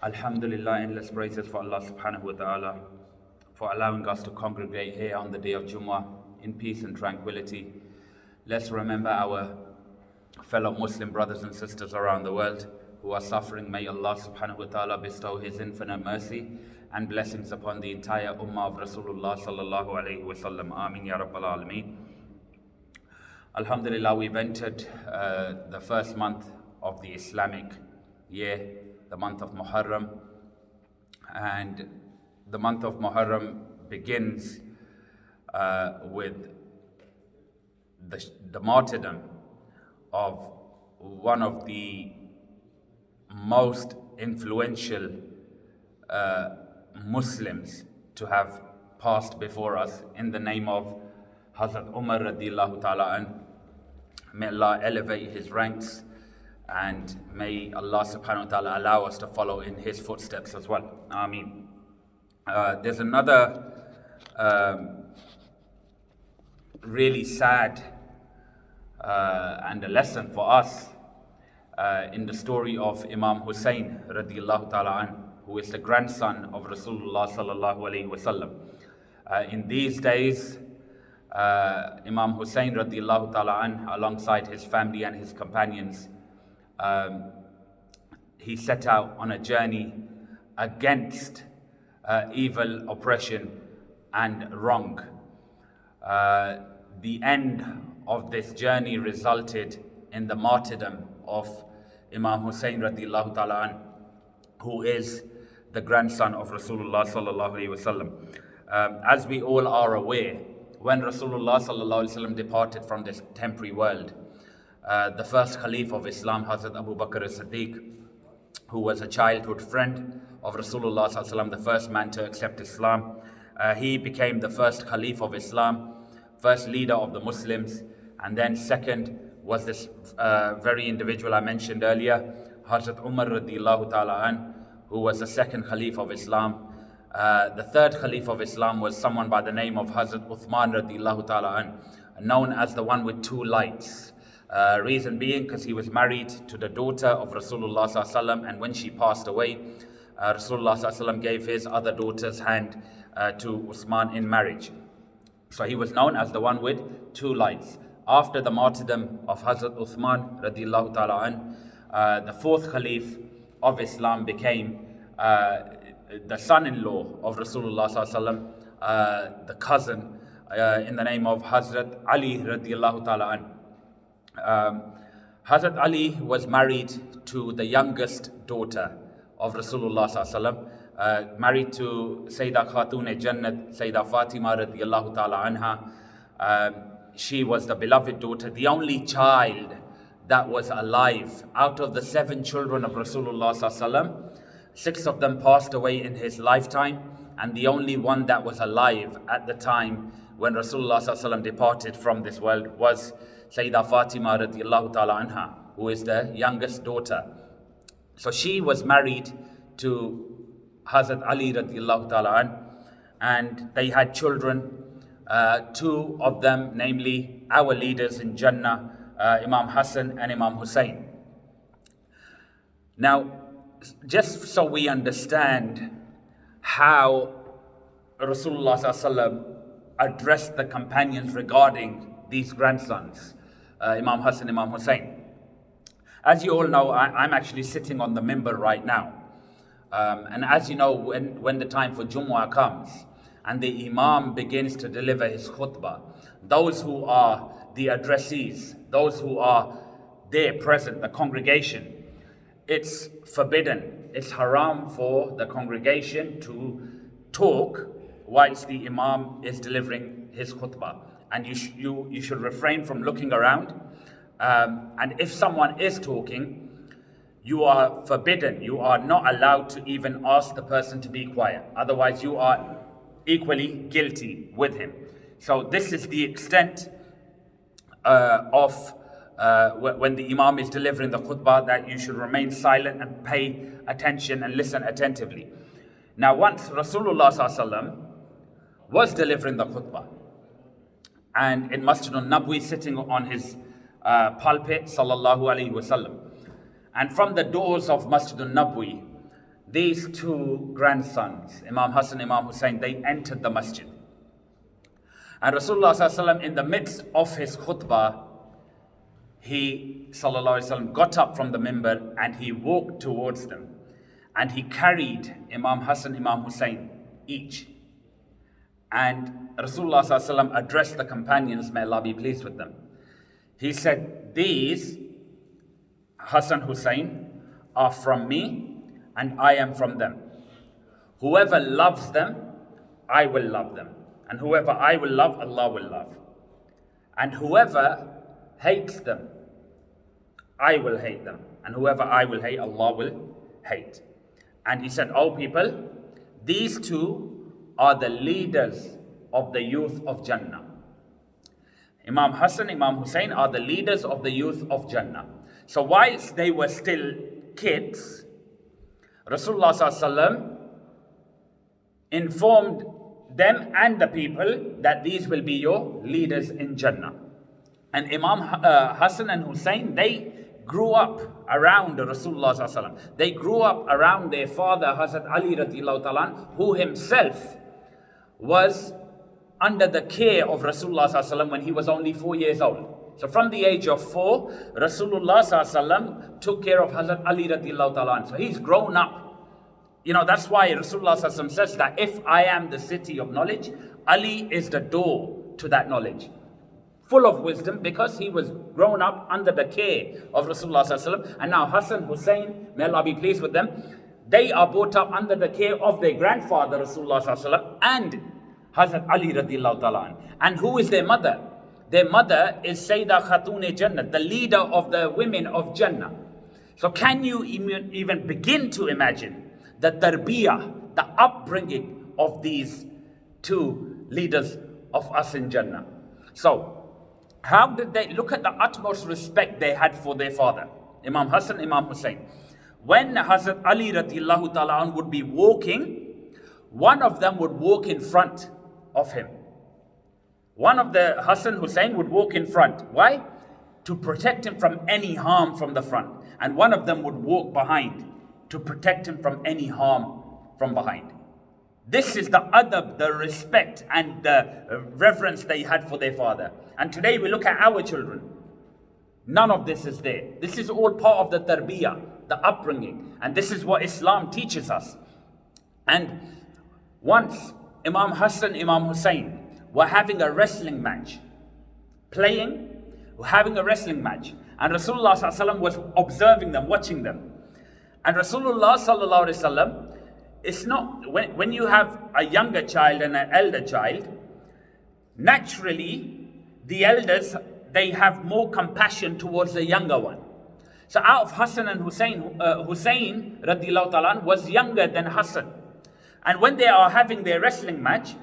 Alhamdulillah, endless praises for Allah subhanahu wa ta'ala for allowing us to congregate here on the day of Jummah in peace and tranquility. Let's remember our fellow Muslim brothers and sisters around the world who are suffering. May Allah subhanahu wa ta'ala bestow His infinite mercy and blessings upon the entire ummah of Rasulullah sallallahu alayhi wa sallam. Ameen ya Rabbal Alameen. Alhamdulillah, we've entered the first month of the Islamic year, the month of Muharram, and the month of Muharram begins with the martyrdom of one of the most influential Muslims to have passed before us, in the name of Hazrat Umar radiallahu ta'ala an. May Allah elevate his ranks, and may Allah subhanahu wa ta'ala allow us to follow in his footsteps as well. Ameen. There's another really sad and a lesson for us in the story of Imam Hussain radiallahu ta'ala an, who is the grandson of Rasulullah sallallahu alayhi wa sallam. In these days, Imam Hussain radiallahu ta'ala an, alongside his family and his companions, he set out on a journey against evil, oppression and wrong. The end of this journey resulted in the martyrdom of Imam Hussain radiallahu ta'ala an, who is the grandson of Rasulullah sallallahu alayhi wa sallam. As we all are aware, when Rasulullah sallallahu alayhi wa sallam departed from this temporary world, the first Caliph of Islam, Hazrat Abu Bakr as-Siddiq, who was a childhood friend of Rasulullah sallallahu alayhi wa sallam, the first man to accept Islam, he became the first Caliph of Islam, first leader of the Muslims. And then second was this very individual I mentioned earlier, Hazrat Umar radiallahu ta'ala an, who was the second Caliph of Islam. The third Caliph of Islam was someone by the name of Hazrat Uthman radiallahu ta'ala an, known as the one with two lights. Reason being because he was married to the daughter of Rasulullah sallallahu alaihi wasallam, and when she passed away, Rasulullah sallallahu alaihi wasallam gave his other daughter's hand to Uthman in marriage. So he was known as the one with two lights. After the martyrdom of Hazrat Uthman radiallahu ta'ala an, the fourth Caliph of Islam became the son-in-law of Rasulullah sallallahu alaihi wasallam, the cousin, in the name of Hazrat Ali radiallahu ta'ala an. Hazrat Ali was married to the youngest daughter of Rasulullah sallallahu alaihi wasallam, married to Sayyidah Khatun Jannah, Sayyidah Fatima radiallahu ta'ala anha. She was the beloved daughter, the only child that was alive. Out of the 7 children of Rasulullah sallallahu alaihi wasallam, 6 of them passed away in his lifetime, and the only one that was alive at the time when Rasulullah sallallahu alaihi wasallam departed from this world was Sayyidah Fatima radiallahu ta'ala anha, who is the youngest daughter. So she was married to Hazrat Ali radiallahu ta'ala an, and they had children, 2 of them, namely our leaders in Jannah, Imam Hussain and Imam Hussain. Now, just so we understand how Rasulullah sallallahu alaihi wasallam addressed the companions regarding these grandsons, Imam Hussain, Imam Hussain. As you all know, I'm actually sitting on the minbar right now. And as you know, when the time for Jumu'ah comes and the Imam begins to deliver his khutbah, those who are the addressees, those who are there present, the congregation, it's forbidden, it's haram for the congregation to talk whilst the Imam is delivering his khutbah. And you should refrain from looking around. And if someone is talking, you are forbidden, you are not allowed to even ask the person to be quiet. Otherwise, you are equally guilty with him. So this is the extent of when the Imam is delivering the khutbah, that you should remain silent and pay attention and listen attentively. Now, once Rasulullah sallallahu alaihi wasallam was delivering the khutbah, and in Masjid al-Nabwi, sitting on his pulpit, sallallahu alaihi wasallam, and from the doors of Masjid al-Nabwi, these two grandsons, Imam Hussain, Imam Hussain, they entered the masjid. And Rasulullah sallallahu alaihi wasallam, in the midst of his khutbah, he sallallahu alaihi wasallam got up from the minbar and he walked towards them. And he carried Imam Hussain, Imam Hussain each. And Rasulullah sallallahu alaihi wasallam addressed the companions, may Allah be pleased with them. He said, these, Hassan, Hussain, are from me and I am from them. Whoever loves them, I will love them. And whoever I will love, Allah will love. And whoever hates them, I will hate them. And whoever I will hate, Allah will hate. And he said, "O people, these two are the leaders of the youth of Jannah." Imam Hassan, Imam Hussain are the leaders of the youth of Jannah. So whilst they were still kids, Rasulullah sallallahu alaihi wasallam informed them and the people that these will be your leaders in Jannah. And Imam Hassan and Hussain, they grew up around Rasulullah sallallahu alaihi wasallam. They grew up around their father, Hazrat Ali radiallahu ta'ala, who himself was under the care of Rasulullah sallallahu alaihi wasallam when he was only 4 years old. So from the age of 4, Rasulullah sallallahu alaihi wasallam took care of Hazrat Ali radiallahu ta'ala. So he's grown up. You know, that's why Rasulullah sallallahu alaihi wasallam says that if I am the city of knowledge, Ali is the door to that knowledge. Full of wisdom, because he was grown up under the care of Rasulullah sallallahu alaihi wasallam. And now Hassan, Hussain, may Allah be pleased with them, they are brought up under the care of their grandfather Rasulullah sallallahu alaihi wasallam and Hazrat Ali radiallahu ta'ala. And who is their mother? Their mother is Sayyidah Khatun Jannah, the leader of the women of Jannah. So can you even begin to imagine the tarbiyah, the upbringing of these two leaders of us in Jannah? So how did they look at the utmost respect they had for their father, Imam Hassan, Imam Hussain? When Hazrat Ali radiallahu ta'ala would be walking, one of them would walk in front of him. One of the Hassan Hussain would walk in front. Why? To protect him from any harm from the front. And one of them would walk behind to protect him from any harm from behind. This is the adab, the respect and the reverence they had for their father. And today we look at our children. None of this is there. This is all part of the tarbiyah, the upbringing. And this is what Islam teaches us. And once Imam Hassan, Imam Hussain were having a wrestling match. Having a wrestling match. And Rasulullah sallallahu alaihi wasallam was observing them, watching them. And Rasulullah sallallahu alaihi wasallam, it's not, when you have a younger child and an elder child, naturally the elders, they have more compassion towards the younger one. So out of Hassan and Hussain, Hussain radiallahu ta'ala was younger than Hassan. And when they are having their wrestling match,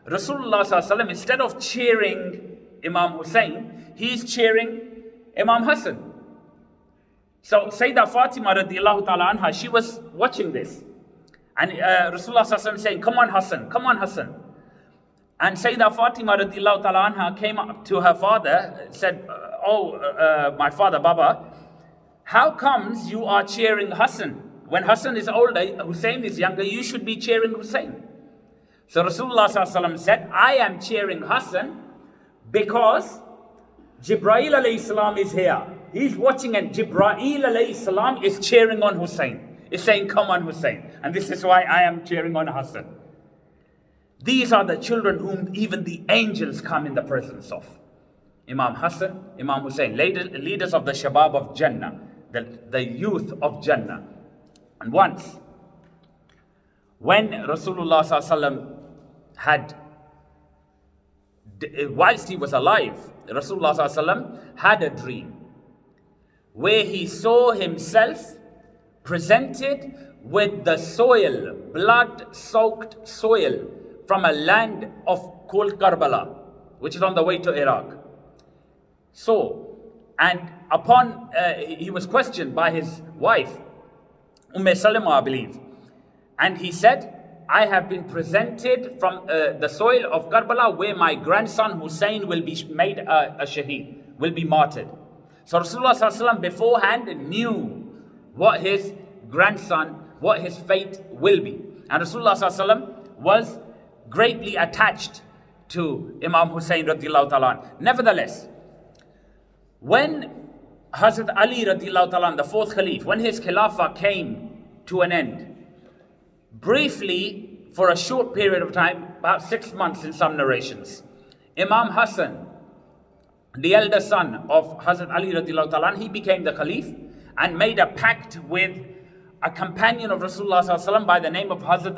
Rasulullah sallallahu alaihi wasallam, instead of cheering Imam Hussain, he's cheering Imam Hassan. So Sayyidah Fatima radiallahu ta'ala anha, she was watching this. And Rasulullah sallallahu alaihi wasallam saying, "Come on Hassan, come on Hassan." And Sayyidah Fatima radiallahu ta'ala anha came up to her father, said, my father Baba, how comes you are cheering Hassan? When Hassan is older, Hussain is younger, you should be cheering Hussain. So Rasulullah sallallahu alaihi wasallam said, I am cheering Hassan because Jibreel alayhi salam is here. He's watching and Jibreel alayhi salam is cheering on Hussain. Is saying, come on Hussain. And this is why I am cheering on Hassan. These are the children whom even the angels come in the presence of. Imam Hassan, Imam Hussain, leaders of the Shabab of Jannah, the youth of Jannah. And once, when Rasulullah sallallahu had, whilst he was alive, Rasulullah sallallahu had a dream where he saw himself presented with the soil, blood-soaked soil from a land called Karbala, which is on the way to Iraq. So, and upon, he was questioned by his wife, Salama, I believe. And he said, I have been presented from the soil of Karbala where my grandson Hussain will be made a shaheed, will be martyred. So Rasulullah sallallahu alaihi wasallam beforehand knew what his grandson what his fate will be. And Rasulullah sallallahu alaihi wasallam was greatly attached to Imam Hussain radiallahu ta'ala. Nevertheless, when Hazrat Ali radiallahu ta'ala, the fourth Khalif, when his Khilafah came to an end, briefly, for a short period of time, about 6 months in some narrations, Imam Hassan, the elder son of Hazrat Ali radiallahu ta'ala, he became the Khalif and made a pact with a companion of Rasulullah sallallahu alaihi wasallam by the name of Hazrat